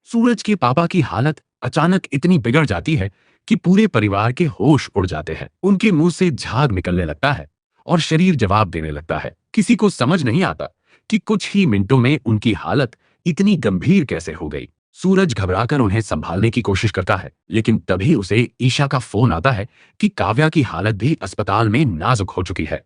सूरज के पापा की हालत अचानक इतनी बिगड़ जाती है कि पूरे परिवार के होश उड़ जाते हैं। उनके मुंह से झाग निकलने लगता है और शरीर जवाब देने लगता है। किसी को समझ नहीं आता कि कुछ ही मिनटों में उनकी हालत इतनी गंभीर कैसे हो गई। सूरज घबराकर उन्हें संभालने की कोशिश करता है, लेकिन तभी उसे ईशा का फोन आता है कि काव्या की हालत भी अस्पताल में नाजुक हो चुकी है।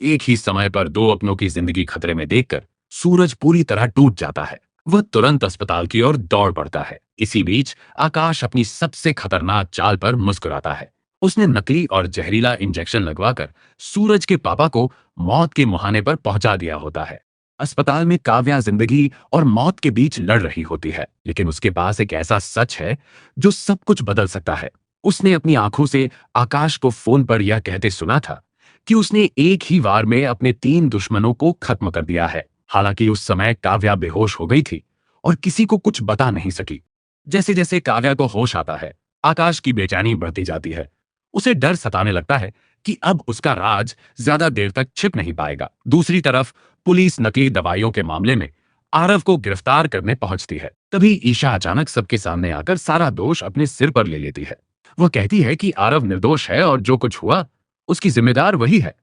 एक ही समय पर दो अपनों की जिंदगी खतरे में देखकर सूरज पूरी तरह टूट जाता है। वह तुरंत अस्पताल की ओर दौड़ पड़ता है। इसी बीच आकाश अपनी सबसे खतरनाक चाल पर मुस्कुराता है। उसने नकली और जहरीला इंजेक्शन लगवाकर सूरज के पापा को मौत के मुहाने पर पहुंचा दिया होता है। अस्पताल में काव्या जिंदगी और मौत के बीच लड़ रही होती है, लेकिन उसके पास एक ऐसा सच है जो सब कुछ बदल सकता है। उसने अपनी आंखों से आकाश को फोन पर यह कहते सुना था कि उसने एक ही वार में अपने 3 दुश्मनों को खत्म कर दिया है। हालांकि उस समय काव्या बेहोश हो गई थी और किसी को कुछ बता नहीं सकी। जैसे जैसे काव्या को होश आता है, आकाश की बेचैनी बढ़ती जाती है। उसे डर सताने लगता है कि अब उसका राज ज्यादा देर तक छिप नहीं पाएगा। दूसरी तरफ पुलिस नकली दवाइयों के मामले में आरव को गिरफ्तार करने पहुंचती है। तभी ईशा अचानक सबके सामने आकर सारा दोष अपने सिर पर ले लेती है। वह कहती है कि आरव निर्दोष है और जो कुछ हुआ उसकी जिम्मेदार वही है।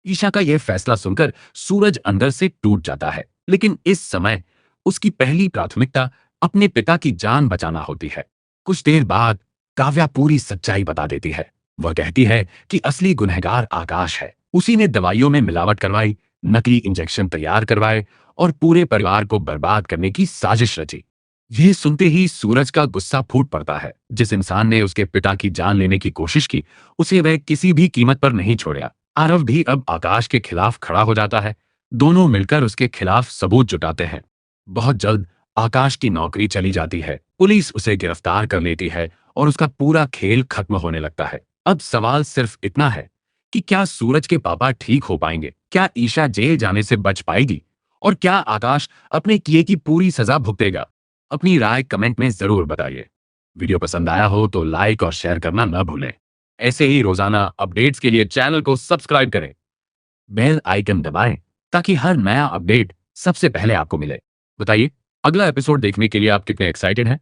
ईशा का यह फैसला सुनकर सूरज अंदर से टूट जाता है, लेकिन इस समय उसकी पहली प्राथमिकता अपने पिता की जान बचाना होती है। कुछ देर बाद काव्या पूरी सच्चाई बता देती है। वह कहती है कि असली गुनहगार आकाश है। उसी ने दवाइयों में मिलावट करवाई, नकली इंजेक्शन तैयार करवाए और पूरे परिवार को बर्बाद करने की साजिश रची। यह सुनते ही सूरज का गुस्सा फूट पड़ता है। जिस इंसान ने उसके पिता की जान लेने की कोशिश की, उसे वह किसी भी कीमत पर नहीं छोड़ा। आरव भी अब आकाश के खिलाफ खड़ा हो जाता है। दोनों मिलकर उसके खिलाफ सबूत जुटाते हैं। बहुत जल्द आकाश की नौकरी चली जाती है। पुलिस उसे गिरफ्तार कर लेती है और उसका पूरा खेल खत्म होने लगता है। अब सवाल सिर्फ इतना है कि क्या सूरज के पापा ठीक हो पाएंगे? क्या ईशा जेल जाने से बच पाएगी? और क्या आकाश अपने किए की पूरी सजा भुगतेगा? अपनी राय कमेंट में जरूर बताइए। वीडियो पसंद आया हो तो लाइक और शेयर करना न भूलें। ऐसे ही रोजाना अपडेट्स के लिए चैनल को सब्सक्राइब करें, बेल आइकन दबाएं ताकि हर नया अपडेट सबसे पहले आपको मिले। बताइए, अगला एपिसोड देखने के लिए आप कितने एक्साइटेड हैं?